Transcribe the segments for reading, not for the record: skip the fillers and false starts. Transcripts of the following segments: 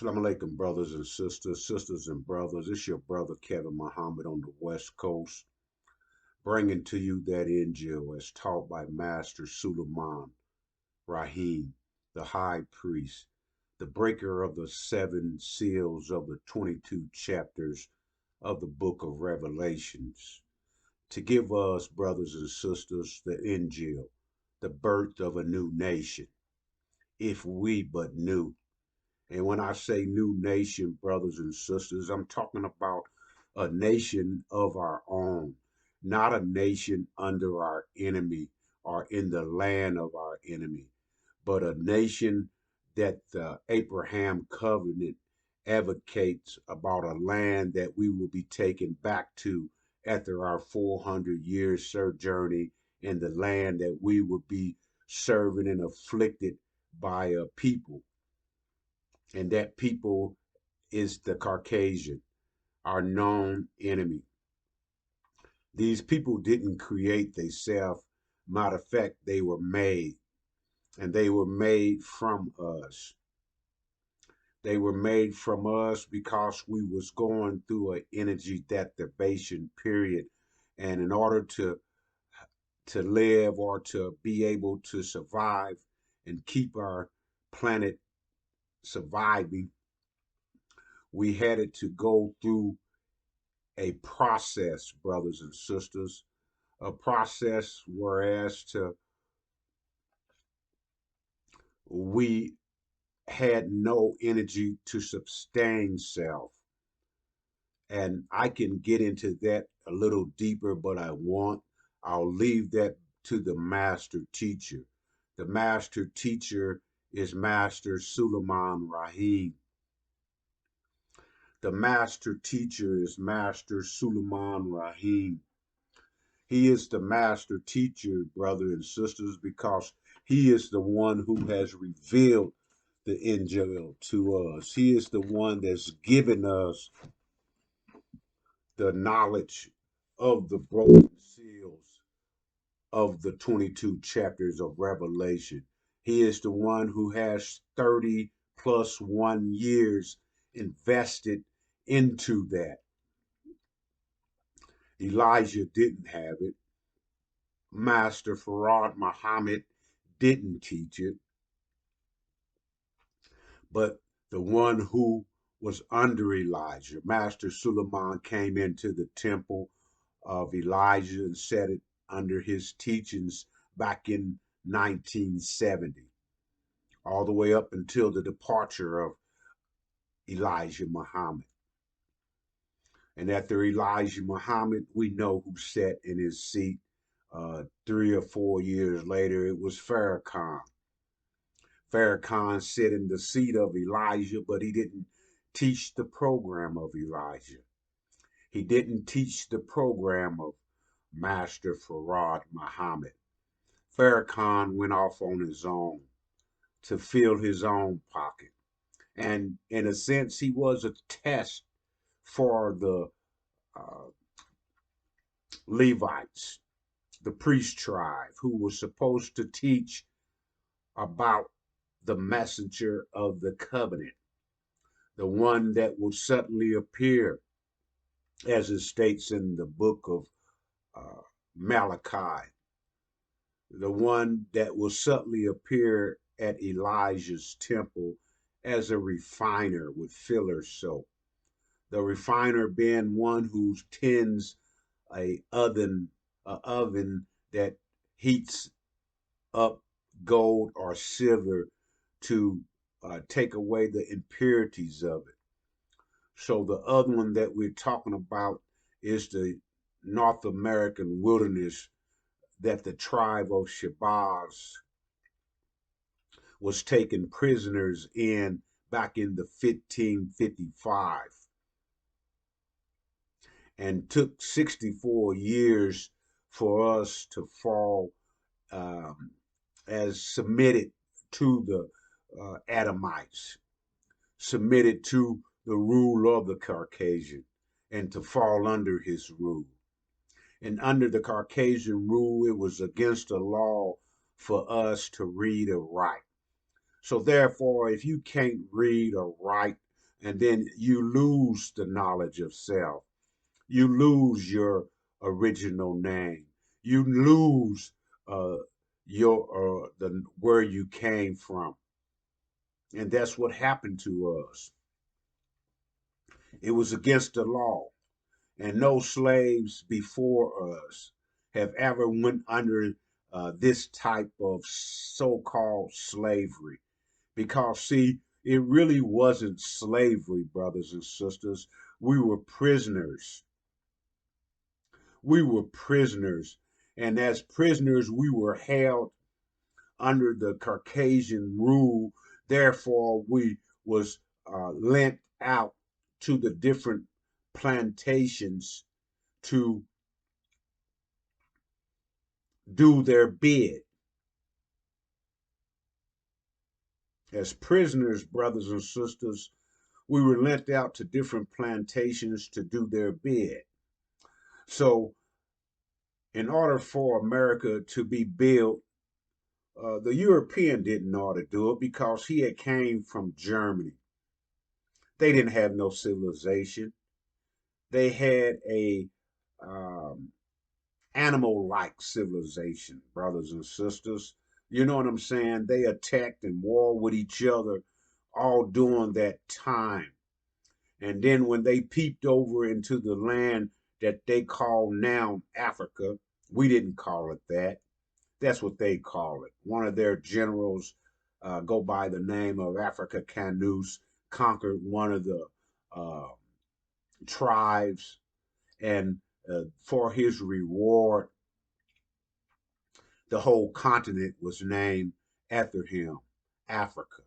Assalamu alaikum, brothers and sisters, sisters and brothers. It's your brother Kevin Muhammad on the West Coast, bringing to you that INJIL as taught by Master Suleiman Rahim, the High Priest, the breaker of the seven seals of the 22 chapters of the book of Revelations, to give us, brothers and sisters, the INJIL, the birth of a new nation, if we but knew. And when I say new nation, brothers and sisters, I'm talking about a nation of our own, not a nation under our enemy or in the land of our enemy, but a nation that the Abraham covenant advocates about a land that we will be taken back to after our 400-year sojourning in the land that we will be serving and afflicted by a people, and that people is the Caucasian, our known enemy. These people didn't create themselves. Matter of fact, they were made, and they were made from us. They were made from us because we was going through an energy deprivation period, and in order to live or to be able to survive and keep our planet surviving, we had to go through a process, brothers and sisters, a process whereas to we had no energy to sustain self. And I can get into that a little deeper, but I'll leave that to the master teacher. The master teacher is Master Suleiman Rahim. The master teacher is Master Suleiman Rahim. He is the master teacher, brothers and sisters, because he is the one who has revealed the INJIL to us. He is the one that's given us the knowledge of the broken seals of the 22 chapters of Revelation. He is the one who has 30 plus 1 years invested into that. Elijah didn't have it. Master Farad Muhammad didn't teach it, but the one who was under Elijah, Master Suleiman, came into the temple of Elijah and set it under his teachings back in 1970, all the way up until the departure of Elijah Muhammad. And after Elijah Muhammad, we know who sat in his seat 3 or 4 years later. It was Farrakhan. Farrakhan sat in the seat of Elijah, but he didn't teach the program of Elijah. He didn't teach the program of Master Farad Muhammad. Farrakhan went off on his own to fill his own pocket. And in a sense, he was a test for the uh, Levites, the priest tribe, who was supposed to teach about the messenger of the covenant, the one that will suddenly appear, as it states in the book of Malachi, the one that will suddenly appear at Elijah's temple as a refiner with filler soap. The refiner being one who tends a oven that heats up gold or silver to take away the impurities of it. So the other one that we're talking about is the North American wilderness that the tribe of Shabazz was taken prisoners in back in the 1555, and took 64 years for us to fall as submitted to the Adamites, submitted to the rule of the Caucasian, and to fall under his rule. And under the Caucasian rule, it was against the law for us to read or write. So therefore, if you can't read or write, And then you lose the knowledge of self. You lose your original name. You lose uh, your the where you came from, and that's what happened to us. It was against the law, and no slaves before us have ever went under this type of so-called slavery. Because see, it really wasn't slavery, brothers and sisters. We were prisoners. We were prisoners, and as prisoners, we were held under the Caucasian rule. Therefore, we was lent out to the different plantations to do their bid. As prisoners, brothers and sisters, we were lent out to different plantations to do their bid. So, in order for America to be built, the European didn't know how to do it because he had came from Germany. They didn't have no civilization. They had a um, animal-like civilization, brothers and sisters. You know what I'm saying? They attacked and war with each other all during that time. And then when they peeped over into the land that they call now Africa, we didn't call it that. That's what they call it. One of their generals go by the name of Africa Canus, conquered one of the uh, tribes, and for his reward, the whole continent was named after him, Africa.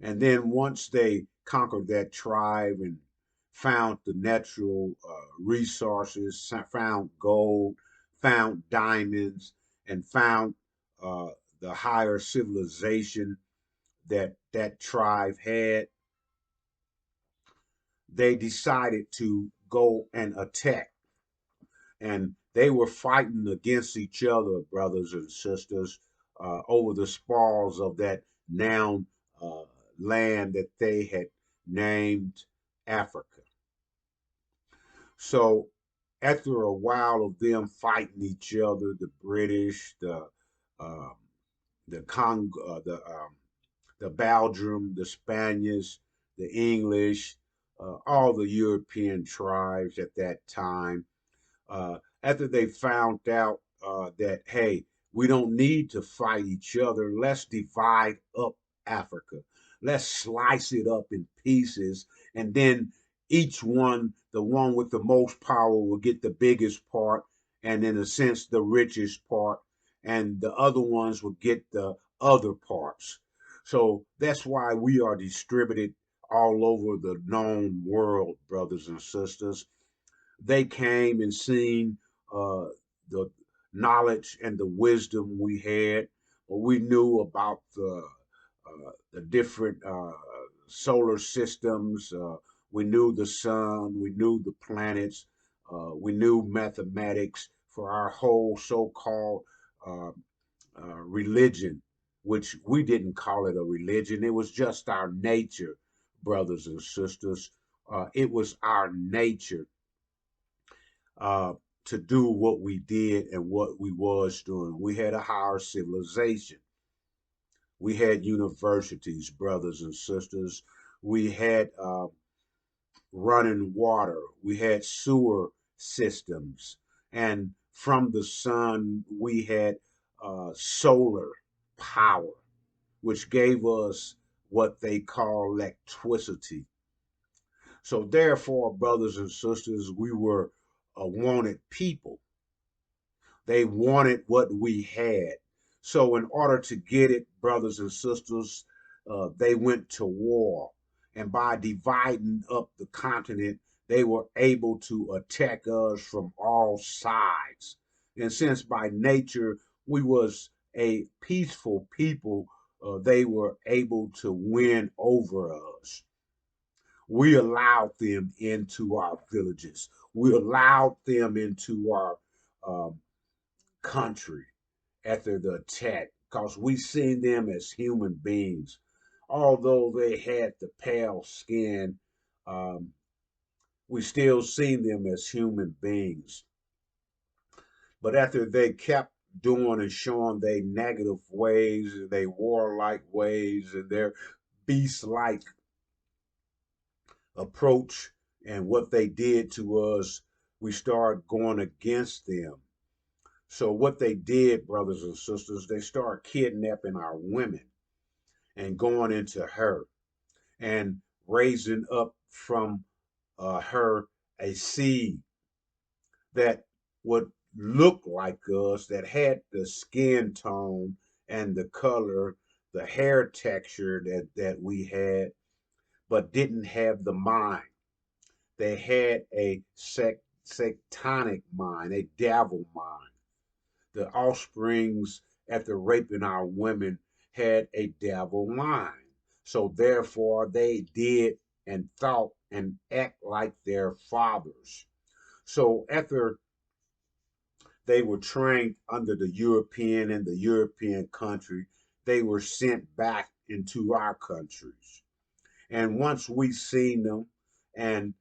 And then once they conquered that tribe and found the natural resources, found gold, found diamonds, and found uh, the higher civilization that that tribe had, they decided to go and attack. And they were fighting against each other, brothers and sisters, over the spoils of that now uh, land that they had named Africa. So after a while of them fighting each other, the British, um, the Cong, the Belgium, the Spaniards, the English, all the European tribes at that time, after they found out that, hey, we don't need to fight each other, let's divide up Africa. Let's slice it up in pieces. And then each one, the one with the most power, will get the biggest part. And in a sense, the richest part. And the other ones will get the other parts. So that's why we are distributed all over the known world, brothers and sisters. They came and seen uh, the knowledge and the wisdom we had. We knew about the different solar systems. We knew the sun. We knew the planets. We knew mathematics for our whole so-called uh, religion, which we didn't call it a religion. It was just our nature, brothers and sisters. It was our nature uh, to do what we did and what we was doing. We had a higher civilization. We had universities, brothers and sisters. We had running water. We had sewer systems. And from the sun, we had solar power, which gave us what they call electricity. So, therefore, brothers and sisters, we were a wanted people. They wanted what we had. So, in order to get it, brothers and sisters, they went to war. And by dividing up the continent, they were able to attack us from all sides. And since by nature we was a peaceful people, they were able to win over us. We allowed them into our villages. We allowed them into our um, country after the attack because we seen them as human beings. although they had the pale skin, um, we still seen them as human beings. But after they kept doing and showing their negative ways, and their warlike ways, and their beast-like approach, and what they did to us, we started going against them. So what they did, brothers and sisters, they started kidnapping our women and going into her and raising up from her a seed that would look like us, that had the skin tone and the color, the hair texture that we had, but didn't have the mind. They had a sectonic mind, a devil mind. The offsprings, after raping our women, had a devil mind. So therefore, they did and thought and act like their fathers. So after they were trained under the European and the European country, they were sent back into our countries. And once we seen them, and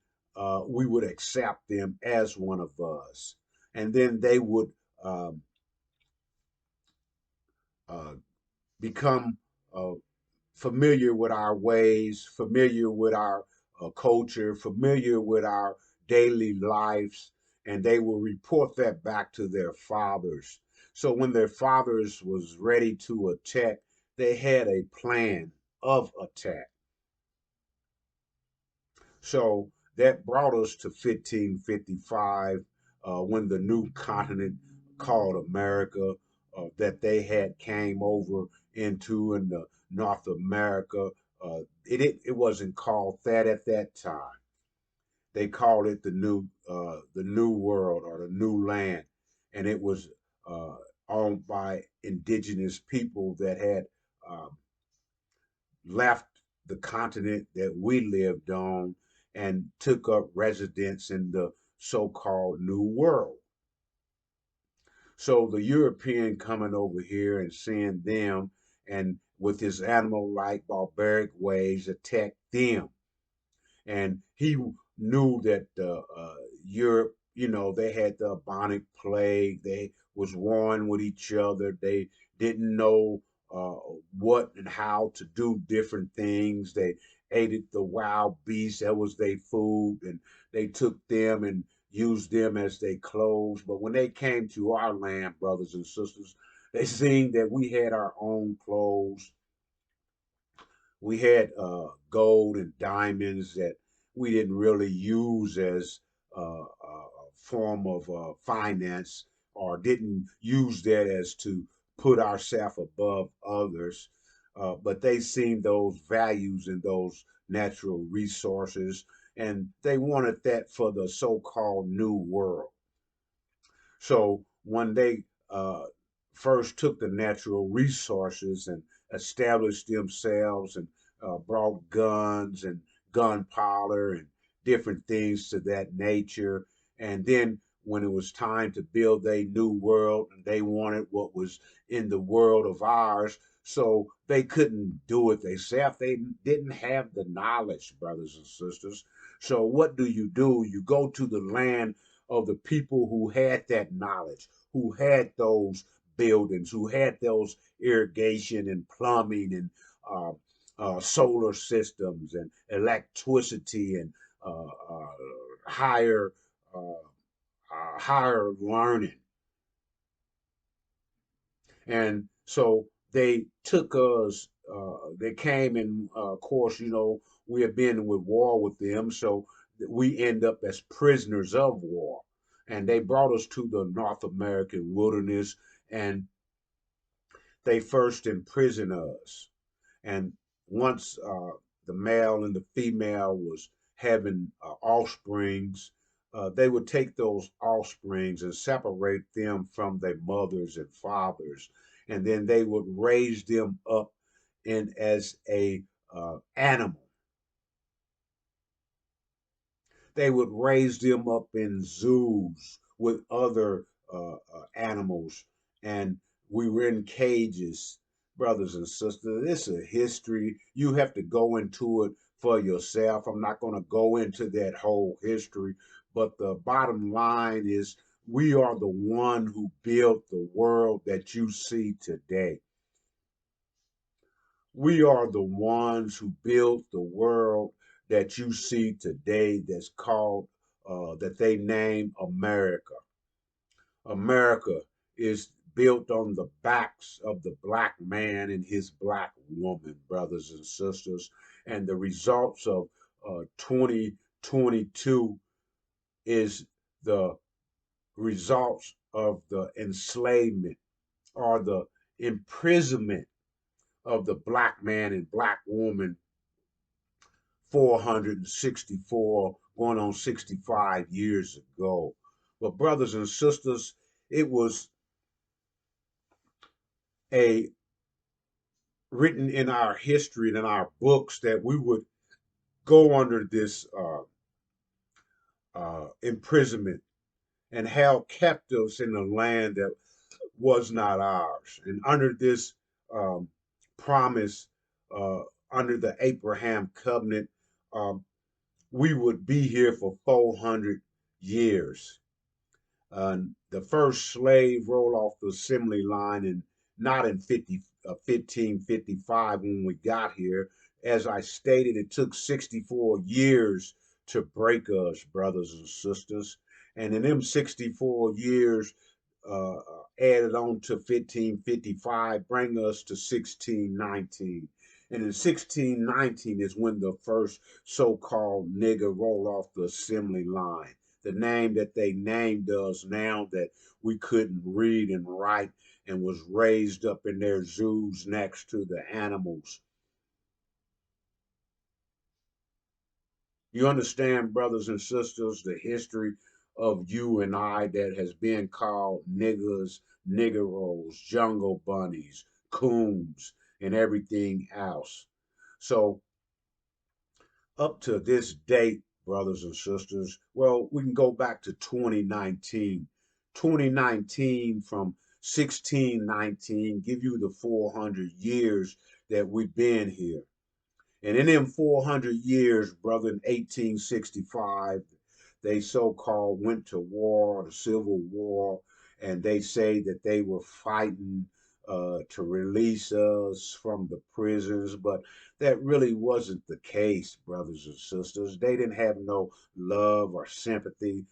we would accept them as one of us, and then they would um, uh, become uh, familiar with our ways, familiar with our culture, familiar with our daily lives, and they will report that back to their fathers. So when their fathers was ready to attack, they had a plan of attack. So that brought us to 1555, when the new continent called America, that they had came over into in the North America. It wasn't called that at that time. They called it the New World or the New Land, and it was uh, owned by indigenous people that had um, left the continent that we lived on and took up residence in the so-called New World. So the European coming over here and seeing them and with his animal-like barbaric ways attack them, and he knew that Europe, they had the bubonic plague. They was warring with each other. They didn't know uh, what and how to do different things. They ate the wild beasts. That was their food, and they took them and used them as their clothes. But when they came to our land, brothers and sisters, they seen that we had our own clothes. We had gold and diamonds that we didn't really use as a form of finance, or didn't use that as to put ourselves above others. But they seen those values in those natural resources, and they wanted that for the so-called new world. So when they first took the natural resources and established themselves, and brought guns and gunpowder and different things to that nature, and then when it was time to build a new world, and they wanted what was in the world of ours, so they couldn't do it themselves. They didn't have the knowledge, brothers and sisters. So what do? You go to the land of the people who had that knowledge, who had those buildings, who had those irrigation and plumbing and solar systems and electricity and uh, uh, higher higher learning. And so they took us. They came, and of course, we have been with war with them, so we end up as prisoners of war. And they brought us to the North American wilderness, and they first imprisoned us. And once the male and the female was having offsprings, they would take those offsprings and separate them from their mothers and fathers, and then they would raise them up in as a animal. They would raise them up in zoos with other animals, and we were in cages. brothers and sisters. It's a history. You have to go into it for yourself. I'm not going to go into that whole history, but the bottom line is we are the one who built the world that you see today. We are the ones who built the world that you see today that's called, that they name America. America is built on the backs of the black man and his black woman, brothers and sisters. And the results of 2022 is the results of the enslavement or the imprisonment of the black man and black woman 464, going on 65 years ago. But, brothers and sisters, it was a written in our history and in our books that we would go under this imprisonment and held captives in a land that was not ours. And under this um, promise, uh, under the Abraham covenant, um, we would be here for 400 years. The first slave rolled off the assembly line and not in 1555 when we got here. As I stated, it took 64 years to break us, brothers and sisters. And in them 64 years, uh, added on to 1555, bring us to 1619. And in 1619 is when the first so called nigger rolled off the assembly line. The name that they named us now that we couldn't read and write and was raised up in their zoos next to the animals. You understand, brothers and sisters, the history of you and I that has been called niggers, niggeros, jungle bunnies, coons, and everything else. So, up to this date, brothers and sisters, well, we can go back to 2019. 2019 from 1619 give you the 400 years that we've been here. And in them 400 years, brother, in 1865, they so-called went to war, the Civil War, and they say that they were fighting to release us from the prisons, but that really wasn't the case, brothers and sisters. They didn't have no love or sympathy.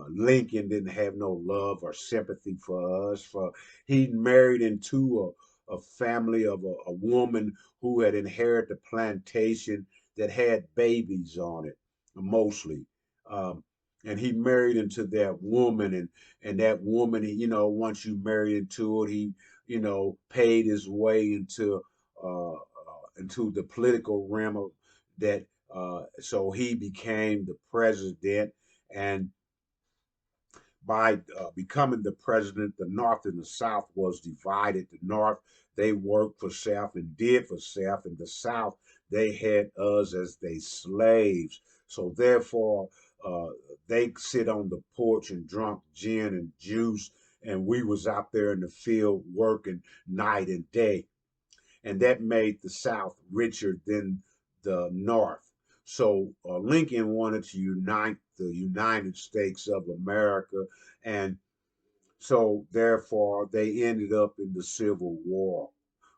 Lincoln didn't have no love or sympathy for us. For he married into a family of a woman who had inherited a plantation that had babies on it, mostly. Um, and he married into that woman, and that woman, once you married into it, he, paid his way into the political realm of that. So he became the president, and by becoming the president, the North and the South was divided. The North, they worked for self and did for self, and the South, they had us as they slaves. So therefore, uh, they sit on the porch and drunk gin and juice, and we was out there in the field working night and day, and that made the South richer than the North. So Lincoln wanted to unite the United States of America, and so therefore they ended up in the Civil War,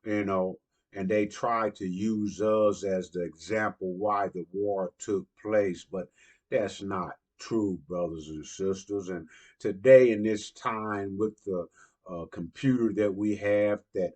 you know, and they tried to use us as the example why the war took place, but that's not true, brothers and sisters. And today, in this time, with the computer that we have that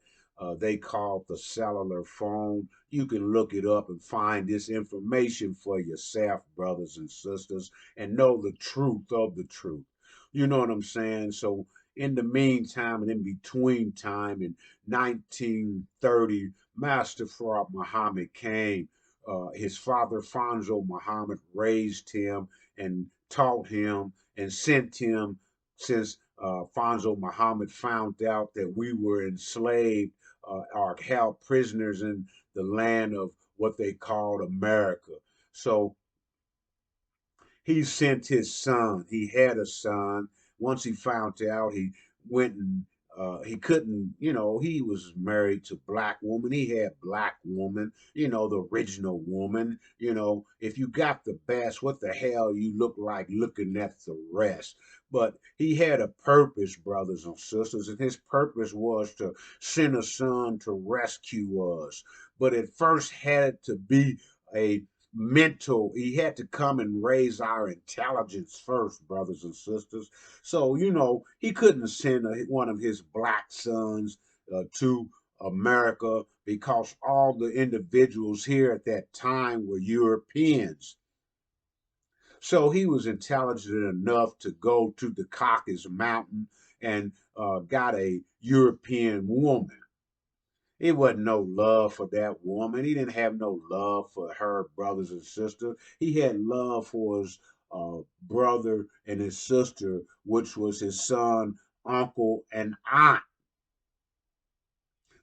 they call the cellular phone, you can look it up and find this information for yourself, brothers and sisters, and know the truth of the truth. You know what I'm saying? So in the meantime and in between time, in 1930, Master Farad Muhammad came. His father, Fanzo Muhammad, raised him and taught him and sent him since Fanzo Muhammad found out that we were enslaved or held prisoners in the land of what they called America. So he sent his son. He had a son. Once he found out, he went and he couldn't, he was married to black woman. He had black woman, the original woman. If you got the best, what the hell you look like looking at the rest? But he had a purpose, brothers and sisters, and his purpose was to send a son to rescue us. But it first had to be a mental, he had to come and raise our intelligence first, brothers and sisters. So, he couldn't send one of his black sons to America because all the individuals here at that time were Europeans. So he was intelligent enough to go to the Caucasus Mountain and got a European woman. It wasn't no love for that woman. He didn't have no love for her brothers and sisters. He had love for his brother and his sister, which was his son, uncle, and aunt.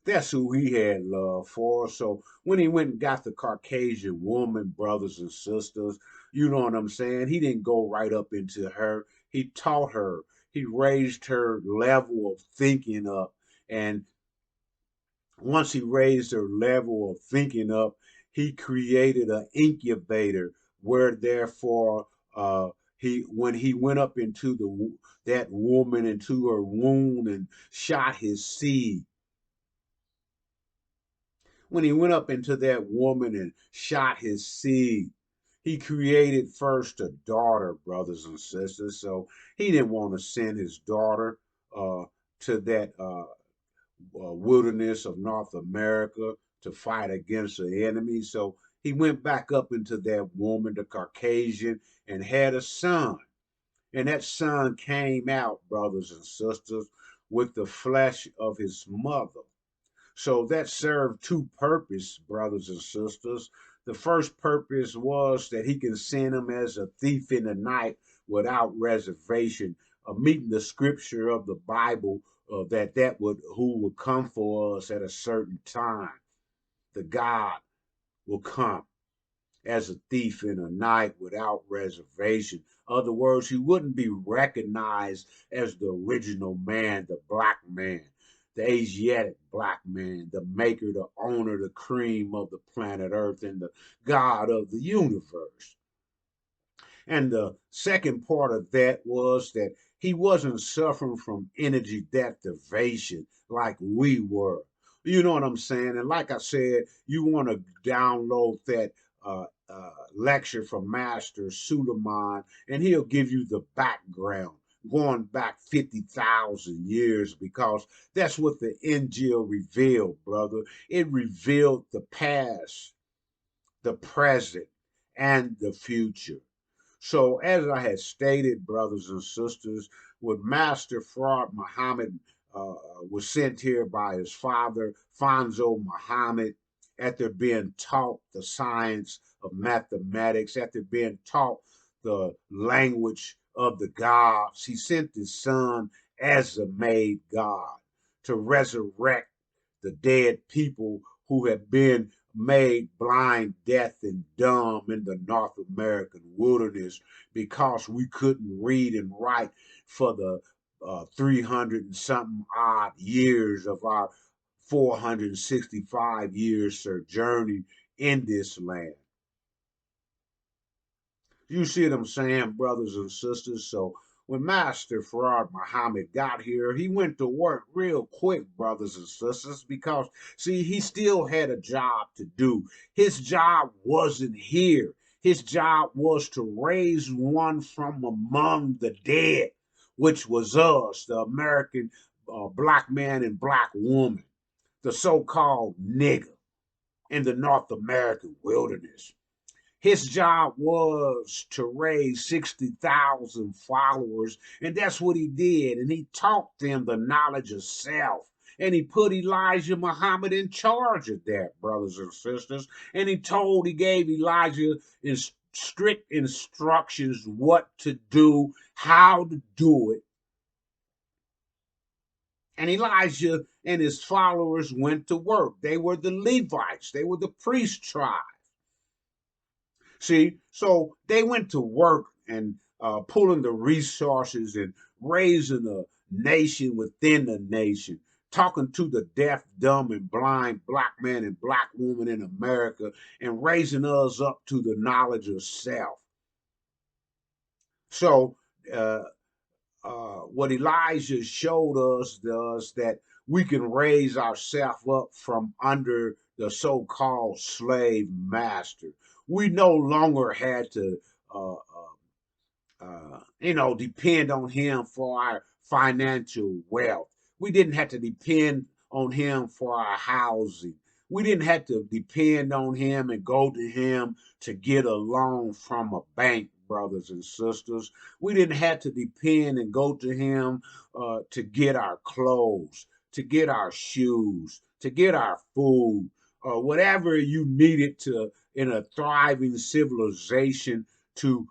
That's who he had love for. So when he went and got the Caucasian woman, brothers and sisters, you know what I'm saying? He didn't go right up into her. He taught her. He raised her level of thinking up. And once he raised her level of thinking up, he created an incubator where therefore he when he went up into that woman into her womb and shot his seed. When he went up into that woman and shot his seed, he created first a daughter, brothers and sisters. So he didn't want to send his daughter to that wilderness of North America to fight against the enemy. So he went back up into that woman, the Caucasian, and had a son. And that son came out, brothers and sisters, with the flesh of his mother. So that served two purposes, brothers and sisters. The first purpose was that he can send him as a thief in the night without reservation, meeting the scripture of the Bible that would who would come for us at a certain time. The God will come as a thief in the night without reservation. Other words, he wouldn't be recognized as the original man, the black man, the Asiatic black man, the maker, the owner, the cream of the planet Earth, and the God of the universe. And the second part of that was that he wasn't suffering from energy deprivation like we were. You know what I'm saying? And like I said, you want to download that lecture from Master Suleiman, and he'll give you the background going back 50,000 years because that's what the INJIL revealed, brother. It revealed the past, the present, and the future. So, as I had stated, brothers and sisters, when Master Fraud Muhammad was sent here by his father, Fonzo Muhammad, after being taught the science of mathematics, after being taught the language of the gods, he sent his son as a made God to resurrect the dead people who had been made blind, deaf, and dumb in the North American wilderness because we couldn't read and write for the 300 and something odd years of our 465 years sojourning in this land. You see what I'm saying, brothers and sisters? So when Master Farad Muhammad got here, he went to work real quick, brothers and sisters, because see, he still had a job to do. His job wasn't here. His job was to raise one from among the dead, which was us, the American black man and black woman, the so-called nigger in the North American wilderness. His job was to raise 60,000 followers, and that's what he did. And he taught them the knowledge of self. And he put Elijah Muhammad in charge of that, brothers and sisters. And he gave Elijah strict instructions what to do, how to do it. And Elijah and his followers went to work. They were the Levites, they were the priest tribe. See, so they went to work and pulling the resources and raising nation within the nation, talking to the deaf, dumb, and blind black man and black woman in America, and raising us up to the knowledge of self. So, uh, what Elijah showed us does that we can raise ourselves up from under the so-called slave master. We no longer had to depend on him for our financial wealth. We didn't have to depend on him for our housing. We didn't have to depend on him and go to him to get a loan from a bank, brothers and sisters. We didn't have to depend and go to him to get our clothes, to get our shoes, to get our food, whatever you needed to in a thriving civilization to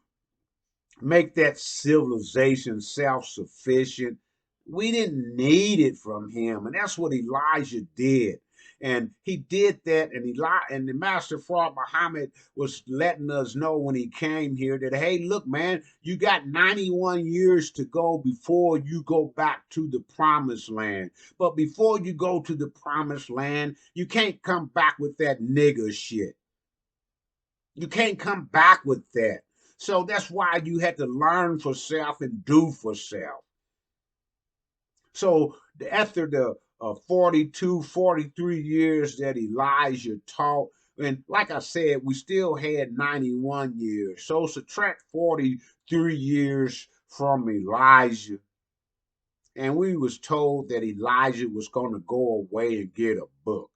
make that civilization self-sufficient. We didn't need it from him, and that's what Elijah did. And he did that, and the Master Fraud Muhammad was letting us know when he came here that, hey, look, man, you got 91 years to go before you go back to the promised land. But before you go to the promised land, you can't come back with that nigger shit. You can't come back with that. So that's why you had to learn for self and do for self. So after the 42, 43 years that Elijah taught, and like I said, we still had 91 years. So subtract 43 years from Elijah. And we was told that Elijah was going to go away and get a book.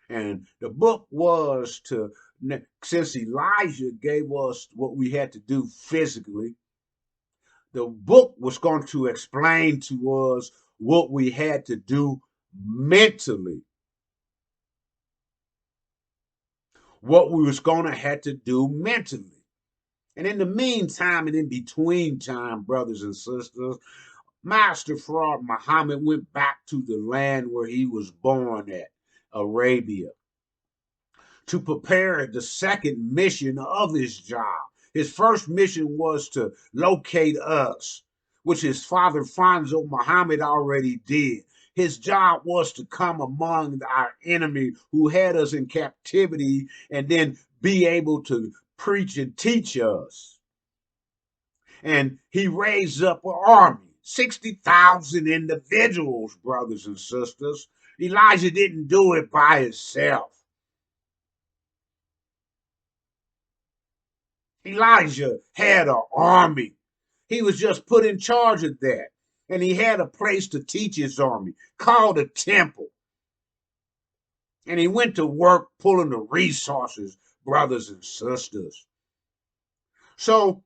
And the book was to, since Elijah gave us what we had to do physically, the book was going to explain to us what we had to do mentally, what we was going to have to do mentally. And in the meantime and in between time, brothers and sisters, Master Fraud Muhammad went back to the land where he was born at, Arabia, to prepare the second mission of his job. His first mission was to locate us, which his father Fonzo Muhammad already did. His job was to come among our enemy who had us in captivity and then be able to preach and teach us. And he raised up an army, 60,000 individuals, brothers and sisters. Elijah didn't do it by himself. Elijah had an army. He was just put in charge of that. And he had a place to teach his army called a temple. And he went to work pulling the resources, brothers and sisters. So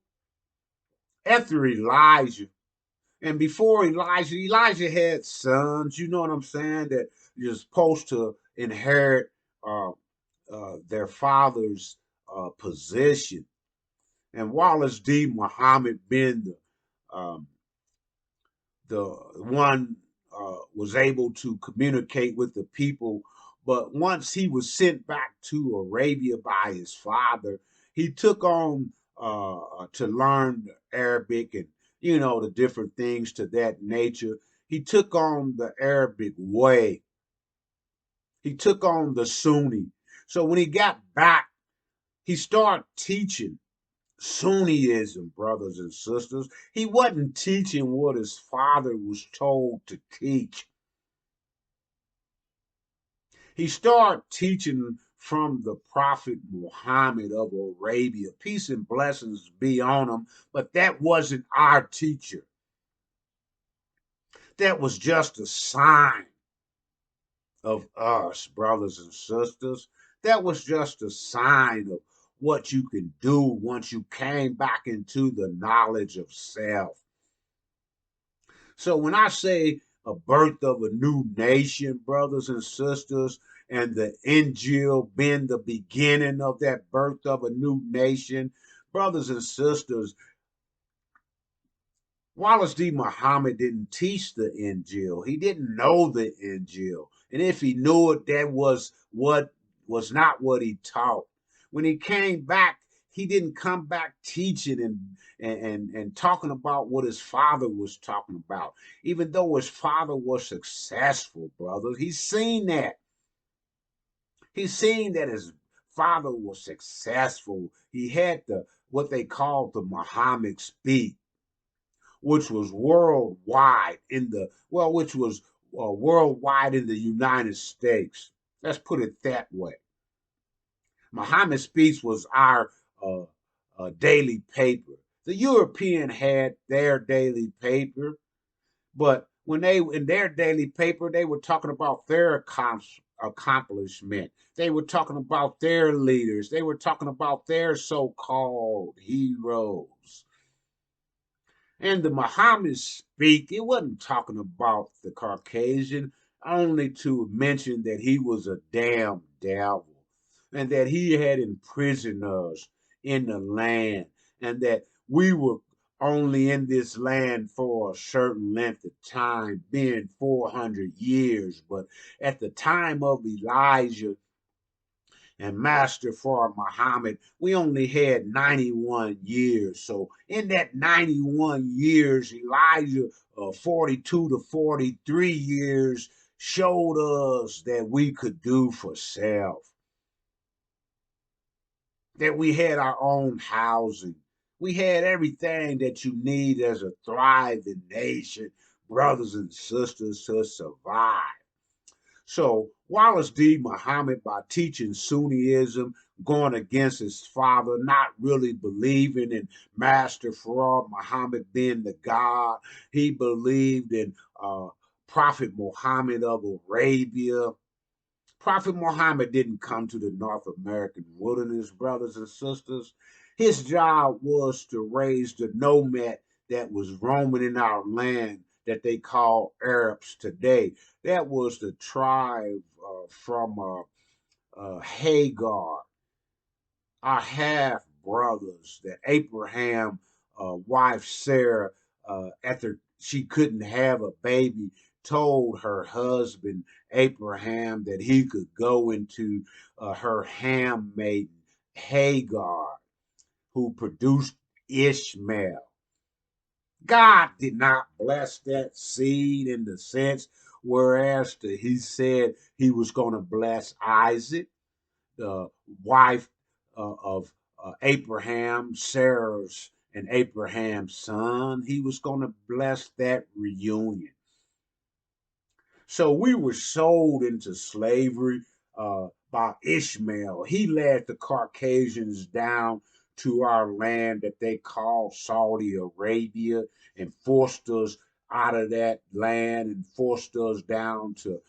after Elijah, and before Elijah, Elijah had sons, you know what I'm saying, that you're supposed to inherit their father's position. And Wallace D. Muhammad bin um, the one was able to communicate with the people. But once he was sent back to Arabia by his father, he took on to learn Arabic and the different things to that nature. He took on the Arabic way. He took on the Sunni. So when he got back, he started teaching Sunniism, brothers and sisters. He wasn't teaching what his father was told to teach. He started teaching from the Prophet Muhammad of Arabia. Peace and blessings be on him, but that wasn't our teacher. That was just a sign of us, brothers and sisters. That was just a sign of what you can do once you came back into the knowledge of self. So when I say a birth of a new nation, brothers and sisters, and the INJIL being the beginning of that birth of a new nation, brothers and sisters, Wallace D. Muhammad didn't teach the INJIL. He didn't know the INJIL. And if he knew it, that was not what he taught. When he came back, he didn't come back teaching and talking about what his father was talking about. Even though his father was successful, brothers, he's seen that. He's seen that his father was successful. He had the what they called the Muhammad speak, which was worldwide in the which was worldwide in the United States. Let's put it that way. Muhammad Speaks was our uh, daily paper. The European had their daily paper, but when they in their daily paper, they were talking about their accomplishment. They were talking about their leaders. They were talking about their so-called heroes. And the Muhammad speak, it wasn't talking about the Caucasian, only to mention that he was a damn devil and that he had imprisoned us in the land and that we were only in this land for a certain length of time, being 400 years. But at the time of Elijah, and Master for Muhammad, we only had 91 years. So in that 91 years, Elijah, 42 to 43 years, showed us that we could do for self, that we had our own housing. We had everything that you need as a thriving nation, brothers and sisters, to survive. So Wallace D. Muhammad, by teaching Sunniism, going against his father, not really believing in Master Farad Muhammad being the God, he believed in Prophet Muhammad of Arabia. Prophet Muhammad didn't come to the North American wilderness, brothers and sisters. His job was to raise the nomad that was roaming in our land that they call Arabs today. That was the tribe from Hagar, our half brothers that Abraham, wife Sarah, after she couldn't have a baby, told her husband Abraham that he could go into her handmaiden Hagar, who produced Ishmael. God did not bless that seed in the sense, whereas he said he was going to bless Isaac, the wife of Abraham, Sarah's and Abraham's son. He was going to bless that reunion. So we were sold into slavery by Ishmael. He led the Caucasians down to our land that they call Saudi Arabia and forced us out of that land and forced us down to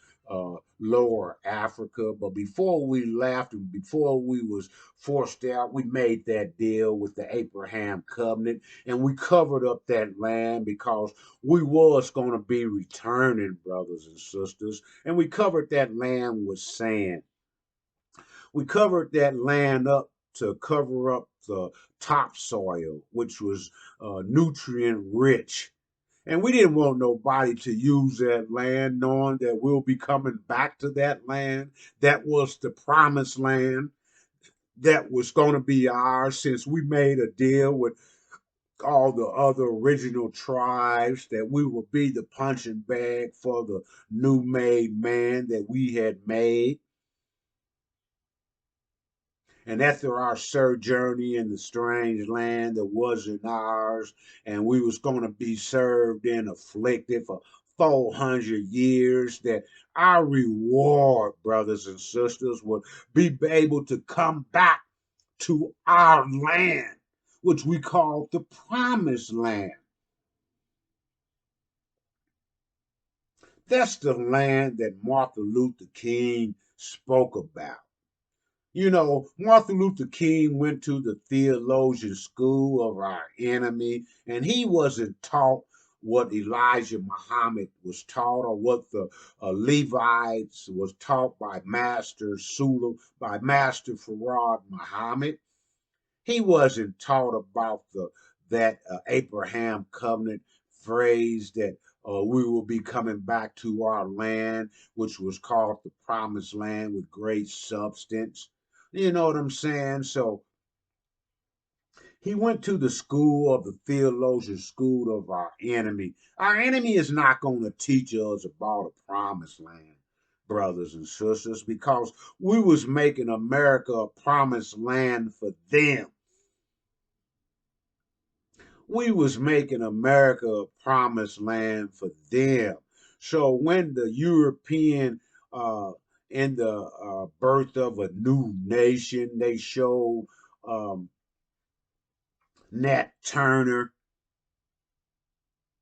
lower Africa. But before we left and before we was forced out, we made that deal with the Abraham covenant and we covered up that land because we was going to be returning, brothers and sisters, and we covered that land with sand. We covered that land up to cover up the topsoil, which was nutrient rich. And we didn't want nobody to use that land, knowing that we'll be coming back to that land. That was the promised land that was going to be ours since we made a deal with all the other original tribes, that we would be the punching bag for the new made man that we had made. And after our sojourn in the strange land that wasn't ours, and we was going to be served and afflicted for 400 years, that our reward, brothers and sisters, would be able to come back to our land, which we call the promised land. That's the land that Martin Luther King spoke about. You know, Martin Luther King went to the theologian school of our enemy, and he wasn't taught what Elijah Muhammad was taught or what the Levites was taught by Master Sulu, by Master Farad Muhammad. He wasn't taught about the that Abraham covenant phrase that we will be coming back to our land, which was called the promised land with great substance. You know what I'm saying? So He went to the school of the theologian school of our enemy. Our enemy is not going to teach us about a promised land, brothers and sisters, because we was making America a promised land for them. We was making America a promised land for them. So when the European in the birth of a new nation, they showed Nat Turner,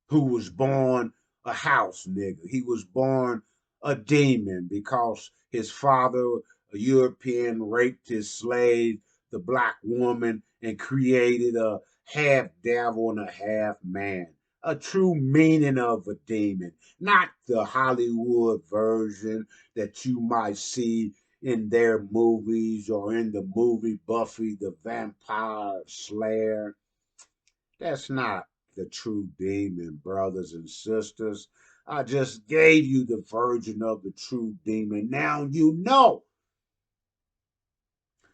who was born a house nigger. He was born a demon because his father, a European, raped his slave, the black woman, and created a half devil and a half man. A true meaning of a demon, not the Hollywood version that you might see in their movies or in the movie Buffy the Vampire Slayer. That's not the true demon, brothers and sisters. I just gave you the version of the true demon. Now you know.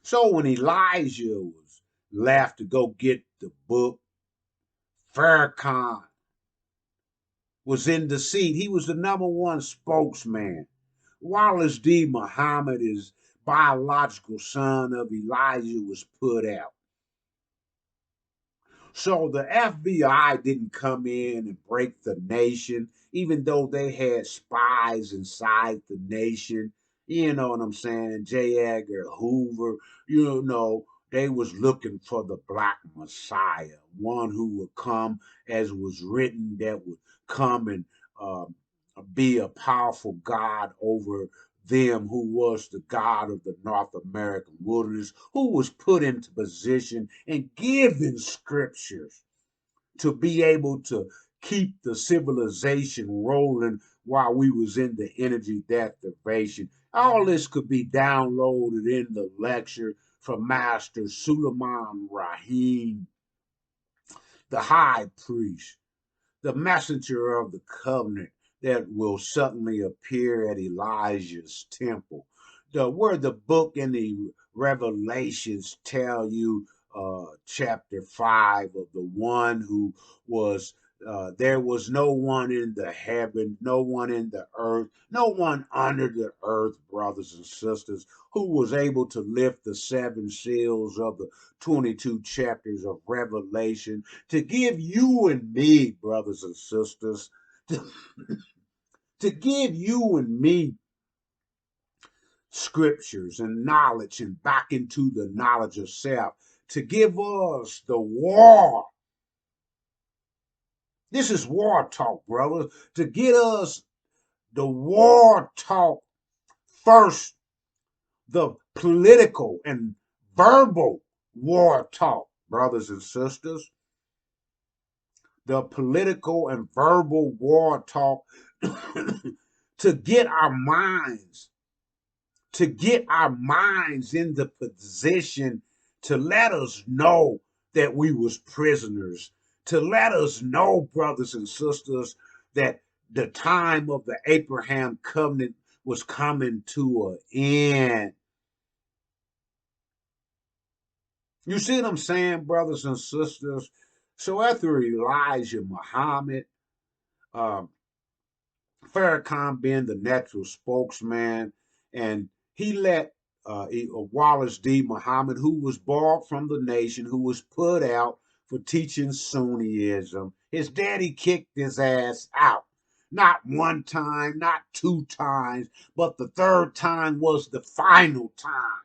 So when Elijah was left to go get the book, Farrakhan was in the seat. He was the number one spokesman. Wallace D. Muhammad, his biological son of Elijah, was put out. So the FBI didn't come in and break the nation, even though they had spies inside the nation. You know what I'm saying? J. Edgar Hoover, they was looking for the black Messiah, one who would come as was written, that would come and be a powerful God over them, who was the God of the North American wilderness, who was put into position and given scriptures to be able to keep the civilization rolling while we was in the energy deprivation. All this could be downloaded in the lecture from Master Suleiman Rahim, the high priest, the messenger of the covenant that will suddenly appear at Elijah's temple. Where the book and the Revelations tell you, chapter 5, of the one who was, there was no one in the heaven, no one in the earth, no one under the earth, brothers and sisters, who was able to lift the seven seals of the 22 chapters of Revelation to give you and me, brothers and sisters, to, to give you and me scriptures and knowledge and back into the knowledge of self, to give us the war. This is war talk, brothers. To get us the war talk first, the political and verbal war talk, brothers and sisters. The political and verbal war talk to get our minds, in the position to let us know that we was prisoners, to let us know, brothers and sisters, that the time of the Abraham covenant was coming to an end. You see what I'm saying, brothers and sisters? So after Elijah Muhammad, um, Farrakhan being the natural spokesman, and he let Wallace D. Muhammad, who was brought from the nation, who was put out for teaching Sunniism. His daddy kicked his ass out. Not one time, not two times, but the third time was the final time.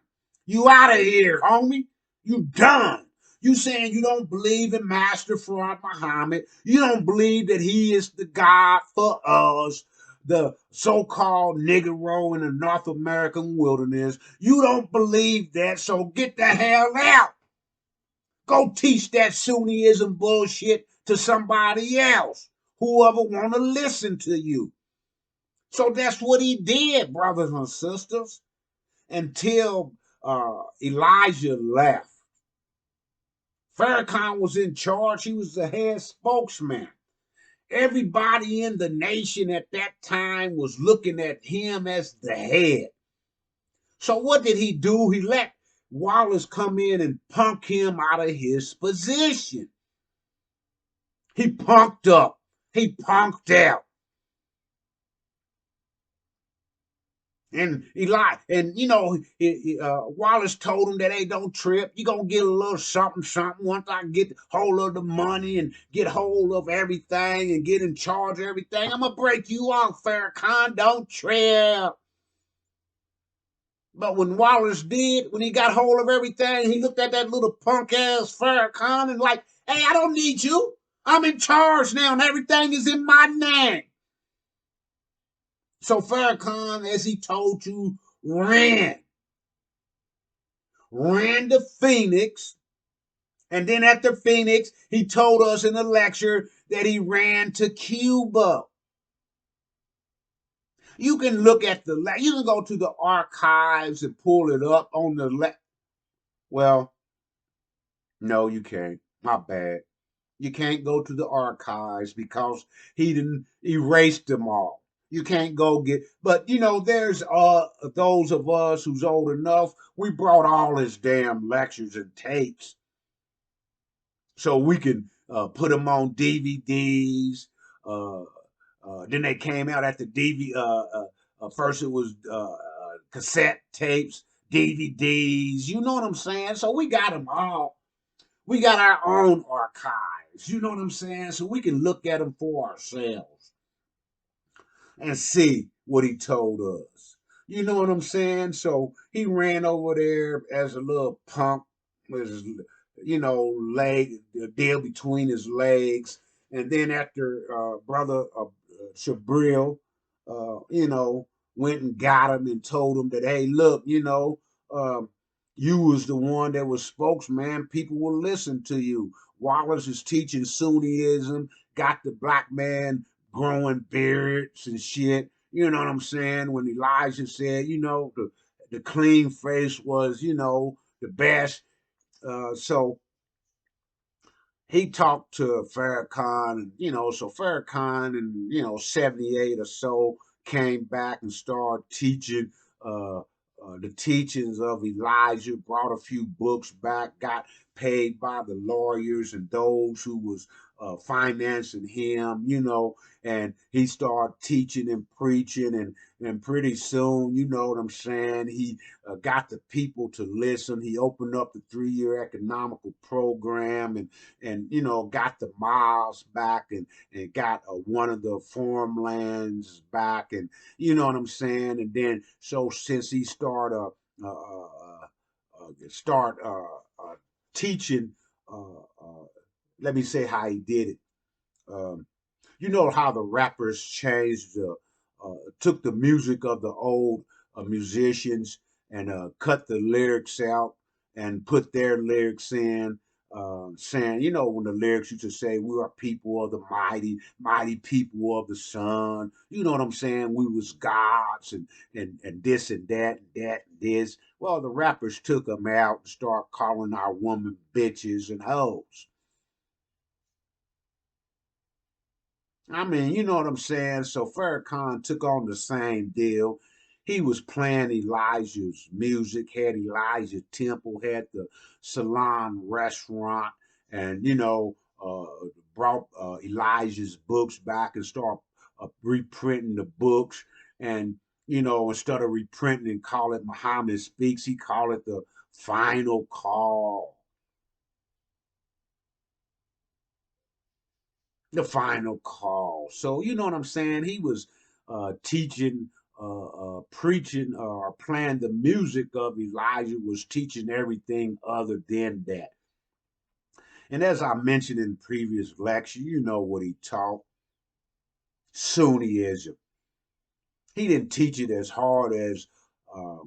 You out of here, homie. You done. You saying you don't believe in Master Farad Muhammad. You don't believe that he is the God for us, the so-called Negro in the North American wilderness. You don't believe that, so get the hell out. Go teach that Sunniism bullshit to somebody else, whoever want to listen to you. So that's what he did, brothers and sisters, until Elijah left. Farrakhan was in charge. He was the head spokesman. Everybody in the nation at that time was looking at him as the head. So what did he do? He let Wallace come in and punk him out of his position. He punked up. He punked out. And Eli, and Wallace told him that, hey, don't trip. You're gonna get a little something, something. Once I get hold of the money and get hold of everything and get in charge of everything, I'm gonna break you off, Farrakhan. Don't trip. But when Wallace did, when he got hold of everything, he looked at that little punk ass Farrakhan and like, hey, I don't need you. I'm in charge now, and everything is in my name. So Farrakhan, as he told you, ran to Phoenix. And then after Phoenix, he told us in the lecture that he ran to Cuba. You can look at you can go to the archives and pull it up on the well, no, you can't. My bad. You can't go to the archives because he didn't erase them all. You can't go get, but there's those of us who's old enough, we brought all his damn lectures and tapes so we can put them on DVDs. Uh, then they came out after DVD. First it was cassette tapes, DVDs. You know what I'm saying? So we got them all. We got our own archives. You know what I'm saying? So we can look at them for ourselves and see what he told us. You know what I'm saying? So he ran over there as a little punk with his, leg, the deal between his legs. And then after brother Shabril, went and got him and told him that, hey, look, um, you was the one that was spokesman. People will listen to you. Wallace is teaching Sunniism, got the black man growing beards and shit. You know what I'm saying? When Elijah said, the clean face was, the best. So he talked to Farrakhan, so Farrakhan in, 78 or so came back and started teaching the teachings of Elijah, brought a few books back, got paid by the lawyers and those who was financing him, and he started teaching and preaching and pretty soon, you know what I'm saying, he got the people to listen. He opened up the 3-year economical program and got the miles back and got one of the farmlands back, and you know what I'm saying. And then so since he start teaching, let me say how he did it. Um, you know how the rappers changed took the music of the old musicians and cut the lyrics out and put their lyrics in, saying, when the lyrics used to say, we are people of the mighty, mighty people of the sun. You know what I'm saying? We was gods and this and that and that and this. Well, the rappers took them out and start calling our women bitches and hoes. I mean, you know what I'm saying? So Farrakhan took on the same deal. He was playing Elijah's music, had Elijah Temple, had the salon restaurant, and, brought Elijah's books back and started reprinting the books. And, instead of reprinting and call it Muhammad Speaks, he called it the final call. The final call. So you know what I'm saying? He was teaching, preaching, or playing the music of Elijah, was teaching everything other than that. And as I mentioned in previous lecture, you know what he taught: Sunniism. He didn't teach it as hard as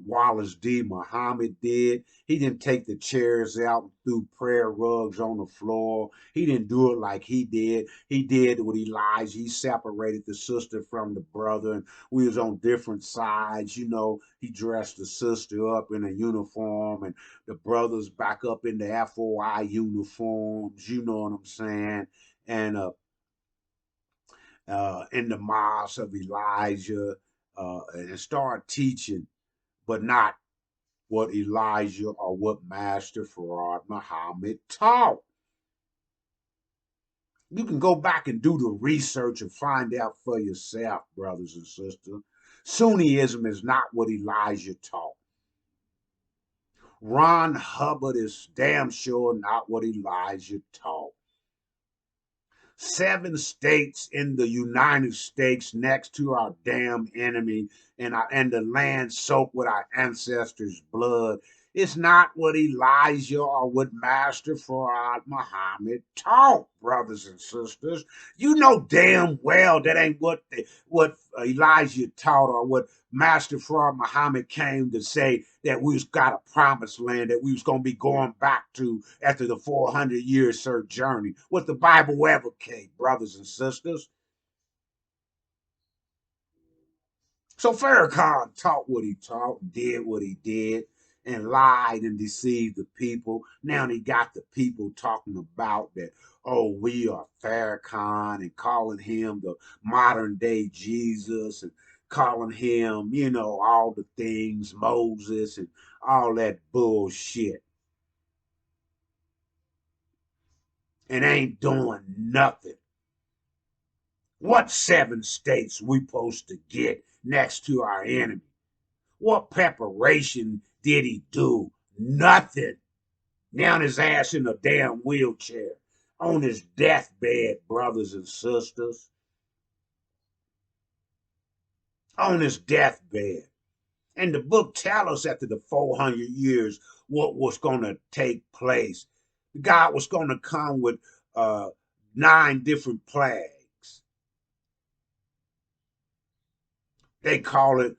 Wallace D. Muhammad did. He didn't take the chairs out and threw prayer rugs on the floor. He didn't do it like he did. He did with Elijah. He separated the sister from the brother, and we was on different sides. He dressed the sister up in a uniform, and the brothers back up in the FOI uniforms. You know what I'm saying? And in the mosque of Elijah, and start teaching, but not what Elijah or what Master Farad Muhammad taught. You can go back and do the research and find out for yourself, brothers and sisters. Sunniism is not what Elijah taught. Ron Hubbard is damn sure not what Elijah taught. 7 states in the United States next to our damn enemy and the land soaked with our ancestors' blood. It's not what Elijah or what Master Farad Muhammad taught, brothers and sisters. You know damn well that ain't what Elijah taught or what Master Farad Muhammad came to say, that we was got a promised land that we was going to be going back to after the 400-year sojourning. What the Bible advocate, brothers and sisters. So Farrakhan taught what he taught, did what he did, and lied and deceived the people. Now he got the people talking about that, oh, we are Farrakhan, and calling him the modern day Jesus, and calling him, all the things, Moses, and all that bullshit. And ain't doing nothing. What 7 states we supposed to get next to our enemy? What preparation did he do? Nothing. Now his ass in a damn wheelchair, on his deathbed, brothers and sisters. On his deathbed. And the book tells us after the 400 years what was going to take place. God was going to come with 9 different plagues. They call it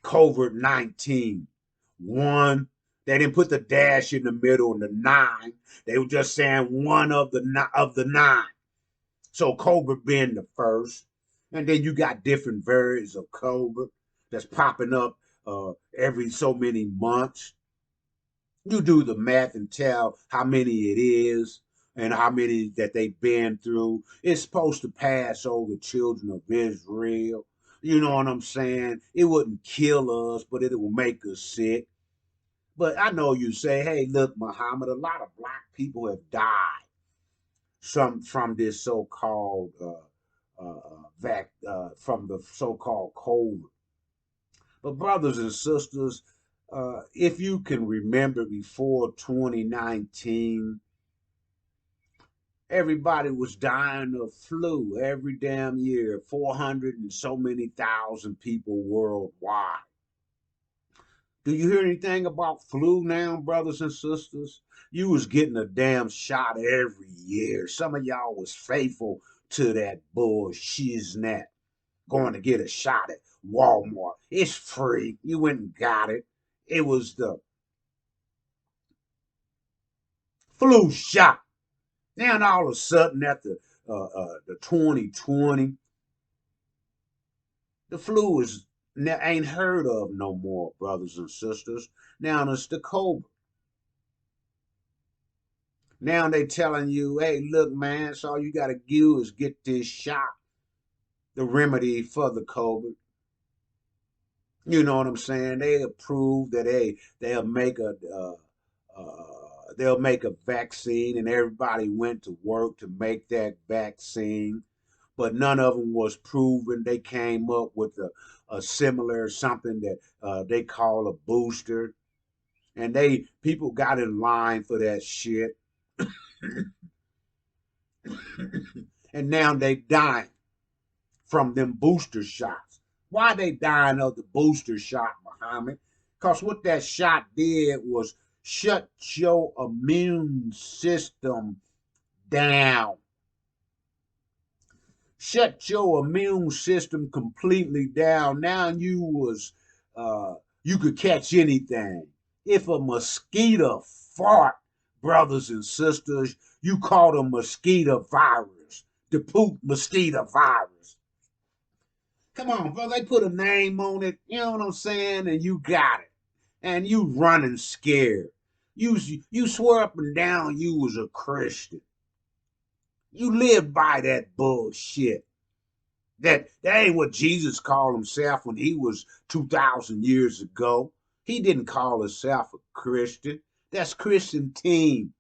COVID-19. 1, they didn't put the dash in the middle and the 9. They were just saying one of the 9. So COVID being the first, and then you got different variants of COVID that's popping up every so many months. You do the math and tell how many it is and how many that they've been through. It's supposed to pass over the children of Israel. You know what I'm saying? It wouldn't kill us, but it will make us sick. But I know you say, hey, look, Muhammad, a lot of black people have died from this so-called from the so-called COVID. But brothers and sisters, if you can remember before 2019, everybody was dying of flu every damn year, 400 and so many thousand people worldwide. Do you hear anything about flu now, brothers and sisters? You was getting a damn shot every year. Some of y'all was faithful to that bullshit, going to get a shot at Walmart. It's free. You went and got it. It was the flu shot. Now all of a sudden, after the 2020, the flu is ain't heard of no more, brothers and sisters. Now it's the COVID. Now they telling you, hey, look, man, so all you got to do is get this shot, the remedy for the COVID. You know what I'm saying? They approve that they'll make a vaccine, and everybody went to work to make that vaccine, but none of them was proven. They came up with a similar something that they call a booster, and people got in line for that shit. And now they dying from them booster shots. Why they dying of the booster shot, Muhammad? Because what that shot did was shut your immune system down. Shut your immune system completely down. Now you could catch anything. If a mosquito fart, brothers and sisters, you caught a mosquito virus, the poop mosquito virus. Come on, bro. They put a name on it. You know what I'm saying? And you got it. And you running scared. You swear up and down you was a Christian. You live by that bullshit. That ain't what Jesus called himself when he was 2,000 years ago. He didn't call himself a Christian. That's Christian team.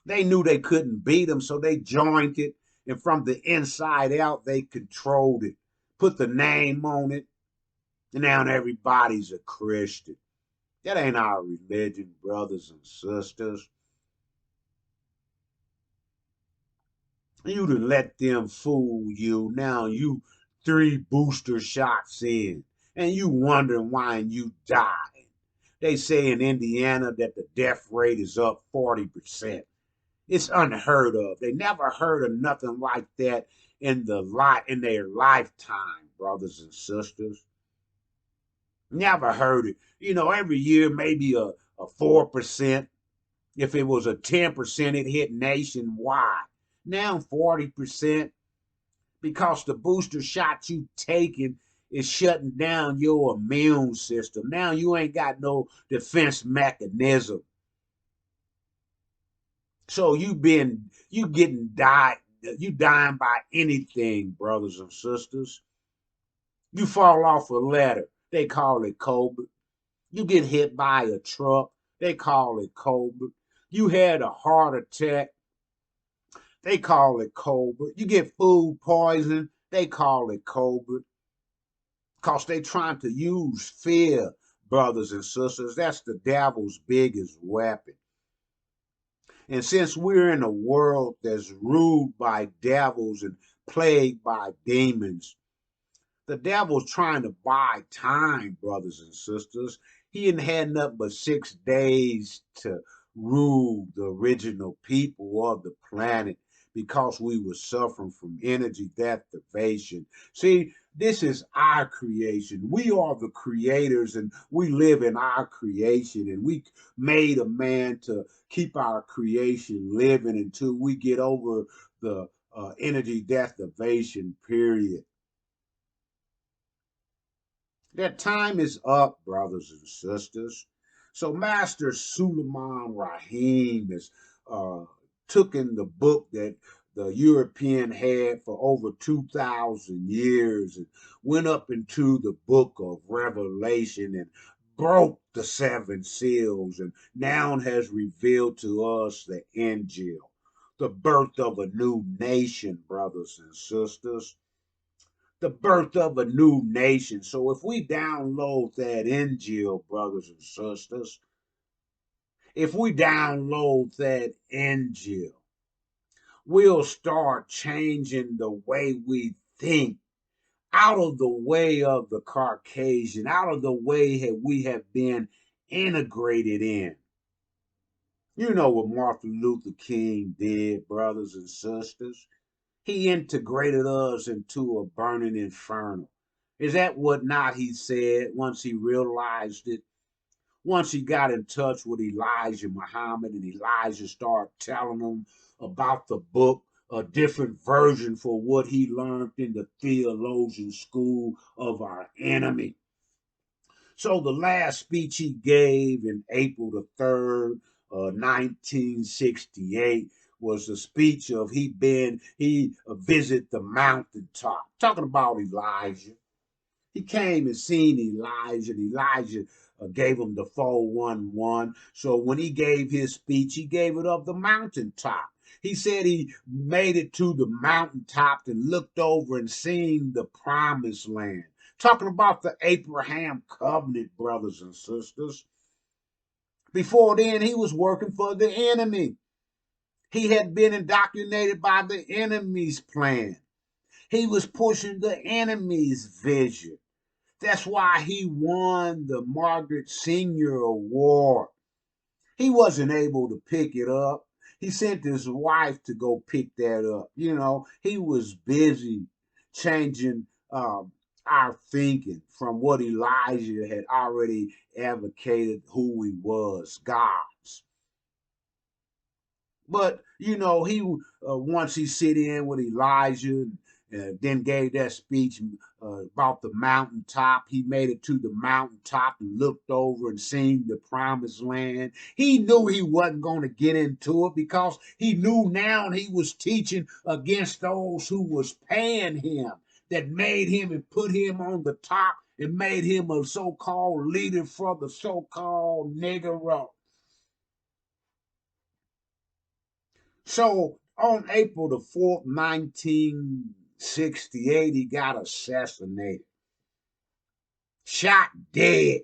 They knew they couldn't beat him, so they joined it. And from the inside out, they controlled it, put the name on it, and now everybody's a Christian. That ain't our religion, brothers and sisters. You done let them fool you. Now you 3 booster shots in, and you wondering why you died. They say in Indiana that the death rate is up 40%. It's unheard of. They never heard of nothing like that in their lifetime, brothers and sisters. Never heard it. Every year maybe a 4%. If it was a 10%, it hit nationwide. Now 40% because the booster shot you taking is shutting down your immune system. Now you ain't got no defense mechanism. So you getting died, you dying by anything, brothers and sisters. You fall off a ladder, they call it COVID. You get hit by a truck, they call it COVID. You had a heart attack, they call it COVID. You get food poisoning, they call it COVID. Because they trying to use fear, brothers and sisters. That's the devil's biggest weapon. And since we're in a world that's ruled by devils and plagued by demons, the devil's trying to buy time, brothers and sisters. He ain't had nothing but 6 days to rule the original people of the planet because we were suffering from energy deprivation. See, this is our creation. We are the creators and we live in our creation, and we made a man to keep our creation living until we get over the energy deprivation period. That time is up, brothers and sisters. So Master Suleiman Rahim is took in the book that the European had for over 2,000 years and went up into the book of Revelation and broke the 7 seals, and now has revealed to us the INJIL, the birth of a new nation, brothers and sisters, the birth of a new nation. So if we download that INJIL, brothers and sisters, if we download that INJIL, we'll start changing the way we think, out of the way of the Caucasian, out of the way that we have been integrated in. You know what Martin Luther King did, brothers and sisters? He integrated us into a burning inferno. Is that what not he said once he realized it? Once he got in touch with Elijah Muhammad and Elijah started telling him about the book, a different version for what he learned in the theologian school of our enemy. So the last speech he gave in April the 3rd, 1968, was the speech of he visit the mountaintop, talking about Elijah. He came and seen Elijah, and Elijah gave him the 411. So when he gave his speech, he gave it up the mountaintop. He said he made it to the mountaintop and looked over and seen the promised land. Talking about the Abraham covenant, brothers and sisters. Before then, he was working for the enemy. He had been indoctrinated by the enemy's plan. He was pushing the enemy's vision. That's why he won the Margaret Senior Award. He wasn't able to pick it up. He sent his wife to go pick that up. He was busy changing our thinking from what Elijah had already advocated who he was, God's. But he once he sit in with Elijah, then gave that speech about the mountaintop. He made it to the mountaintop and looked over and seen the promised land. He knew he wasn't going to get into it because he knew now he was teaching against those who was paying him, that made him and put him on the top and made him a so-called leader for the so-called Negro. So on April the 4th, 1968, he got assassinated, shot dead,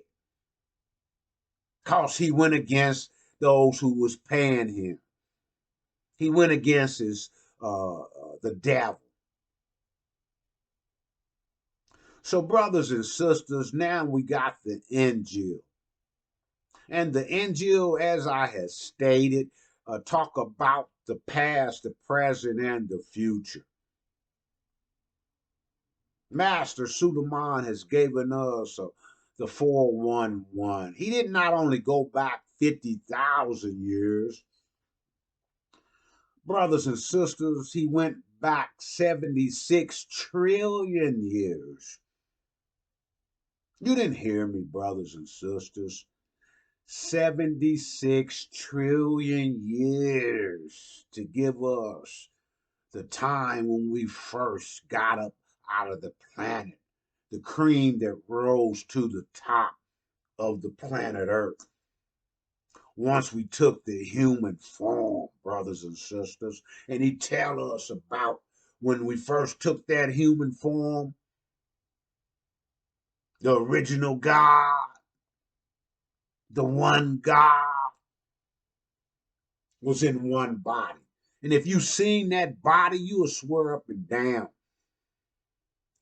because he went against those who was paying him. He went against the devil. So brothers and sisters, now we got the INJIL. And the INJIL, as I have stated, talk about the past, the present, and the future. Master Suleiman has given us the 411. He did not only go back 50,000 years, brothers and sisters, he went back 76 trillion years. You didn't hear me, brothers and sisters. 76 trillion years to give us the time when we first got up out of the planet, the cream that rose to the top of the planet Earth. Once we took the human form, brothers and sisters, and he tell us about when we first took that human form, the original God, the one God was in one body. And if you seen that body, you'll swear up and down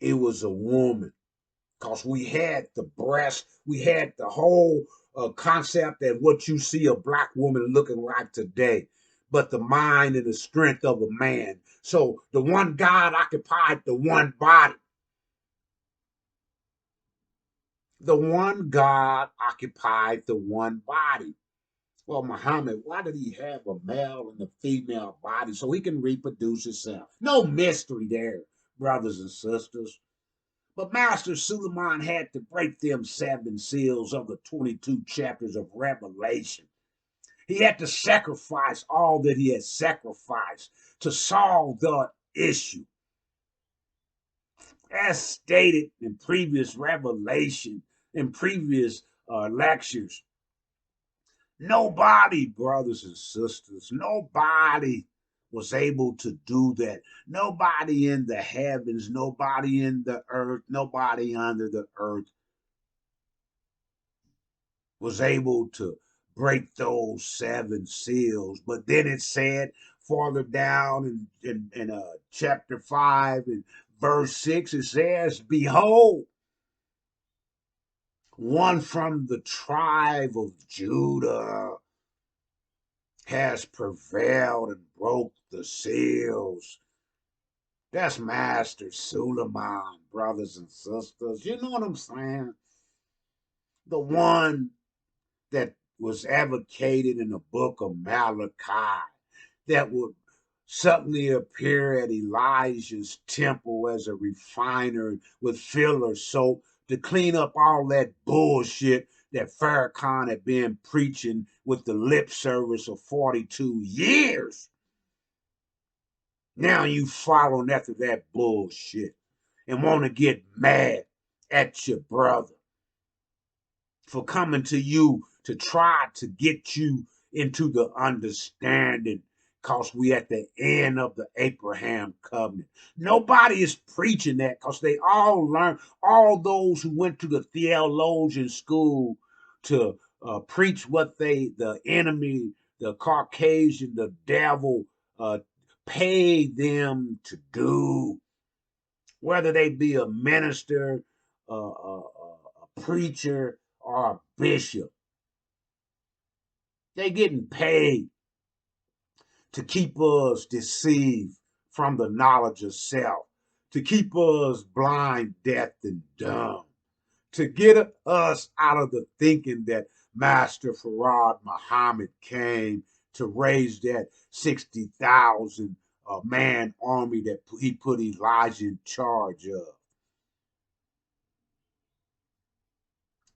it was a woman. Because we had the breast, we had the whole concept that what you see a black woman looking like today, but the mind and the strength of a man. So the one God occupied the one body. The one God occupied the one body. Well, Muhammad, why did he have a male and a female body so he can reproduce himself? No mystery there, brothers and sisters. But Master Suleiman had to break them 7 seals of the 22 chapters of Revelation. He had to sacrifice all that he had sacrificed to solve the issue. As stated in previous revelation, in previous lectures, nobody, brothers and sisters, nobody was able to do that. Nobody in the heavens, nobody in the earth, nobody under the earth was able to break those 7 seals. But then it said farther down in chapter 5 and verse 6, it says, behold, one from the tribe of Judah has prevailed and broke the seals. That's Master Suleiman, brothers and sisters. You know what I'm saying? The one that was advocated in the book of Malachi that would suddenly appear at Elijah's temple as a refiner with filler soap to clean up all that bullshit that Farrakhan had been preaching with the lip service of 42 years. Now you following after that bullshit and want to get mad at your brother for coming to you to try to get you into the understanding, because we at the end of the Abraham covenant. Nobody is preaching that because they all learn, all those who went to the theologian school to preach what the enemy, the Caucasian, the devil paid them to do, whether they be a minister, a preacher, or a bishop. They getting paid to keep us deceived from the knowledge of self, to keep us blind, deaf, and dumb, to get us out of the thinking that Master Farad Muhammad came to raise that 60,000 man army that he put Elijah in charge of.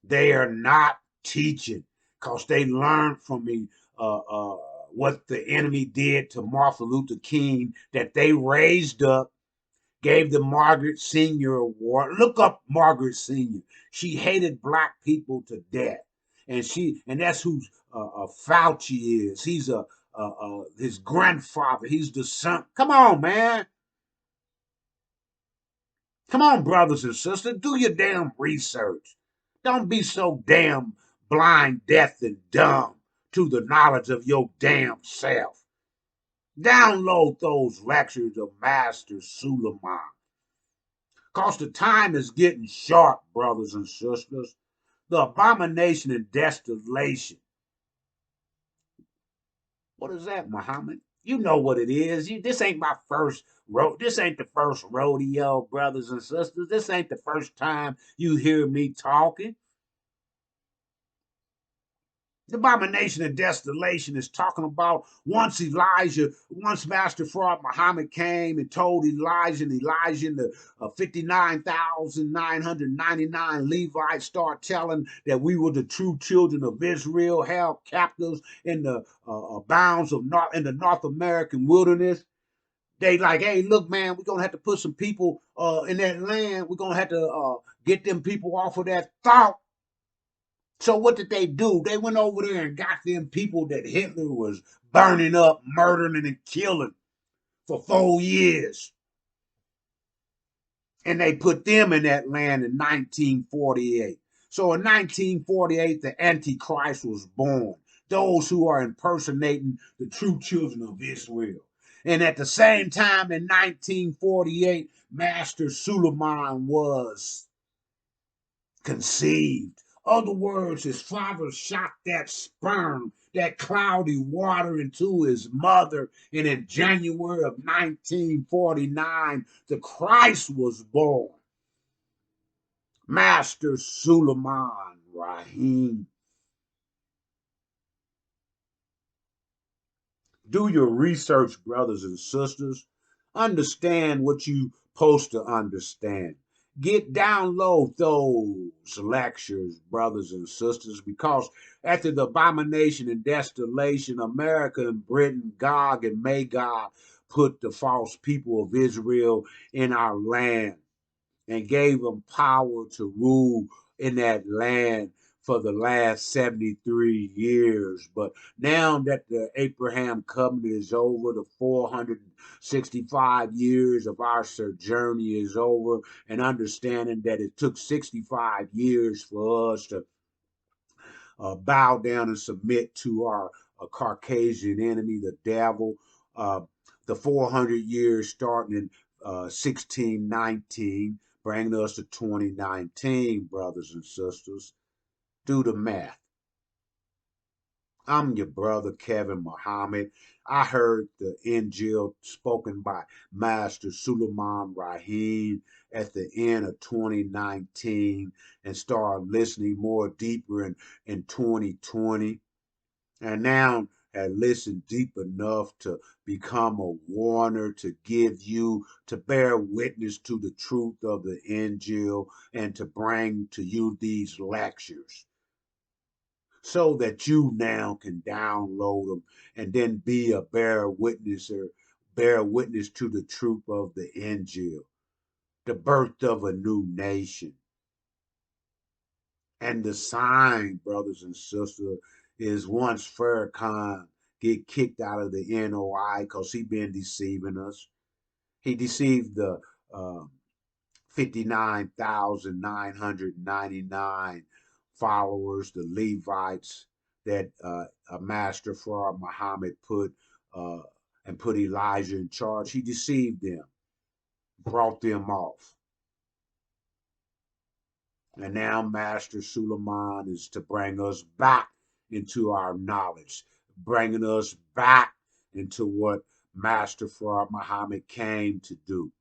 They are not teaching because they learned from me what the enemy did to Martin Luther King, that they raised up, gave the Margaret Senior Award. Look up Margaret Senior. She hated black people to death, and that's who Fauci is. He's his grandfather. He's the son. Come on, man. Come on, brothers and sisters. Do your damn research. Don't be so damn blind, deaf, and dumb to the knowledge of your damn self. Download those lectures of Master Suleiman. Cause the time is getting short, brothers and sisters. The abomination and desolation. What is that, Muhammad? You know what it is. This ain't my first This ain't the first rodeo, brothers and sisters. This ain't the first time you hear me talking. The abomination and desolation is talking about once Master Fraud Muhammad came and told Elijah, and Elijah and the 59,999 Levites start telling that we were the true children of Israel, held captives in the bounds of in the North American wilderness. They like, hey, look, man, we're gonna have to put some people in that land. We're gonna have to get them people off of that thought. So what did they do? They went over there and got them people that Hitler was burning up, murdering, and killing for 4 years. And they put them in that land in 1948. So in 1948, the Antichrist was born. Those who are impersonating the true children of Israel. And at the same time in 1948, Master Suleiman was conceived. Other words, his father shot that sperm, that cloudy water into his mother. And in January of 1949, the Christ was born. Master Suleiman Rahim. Do your research, brothers and sisters. Understand what you supposed to understand. Download those lectures, brothers and sisters, because after the abomination and desolation, America and Britain, Gog and Magog put the false people of Israel in our land and gave them power to rule in that land for the last 73 years. But now that the Abraham covenant is over, the 465 years of our sojourn is over, and understanding that it took 65 years for us to bow down and submit to our Caucasian enemy, the devil. The 400 years starting in 1619, bringing us to 2019, brothers and sisters. Do the math. I'm your brother, Kevin Muhammad. I heard the INJIL spoken by Master Suleiman Rahim at the end of 2019 and started listening more deeper in 2020. And now had listened deep enough to become a warner, to give you, to bear witness to the truth of the INJIL and to bring to you these lectures, so that you now can download them and then be a bear witness to the truth of the INJIL, the birth of a new nation. And the sign, brothers and sisters, is once Farrakhan get kicked out of the NOI because he been deceiving us. He deceived the 59,999 followers, the Levites that a master Farah Muhammad put and put Elijah in charge. He deceived them, brought them off. And now Master Suleiman is to bring us back into our knowledge, bringing us back into what Master Farah Muhammad came to do,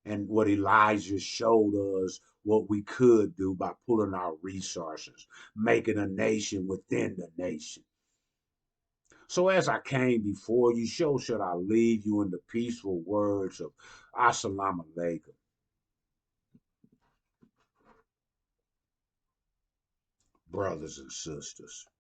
and what Elijah showed us what we could do by pulling our resources, making a nation within the nation. So as I came before you, so should I leave you in the peaceful words of Assalamu alaikum, brothers and sisters.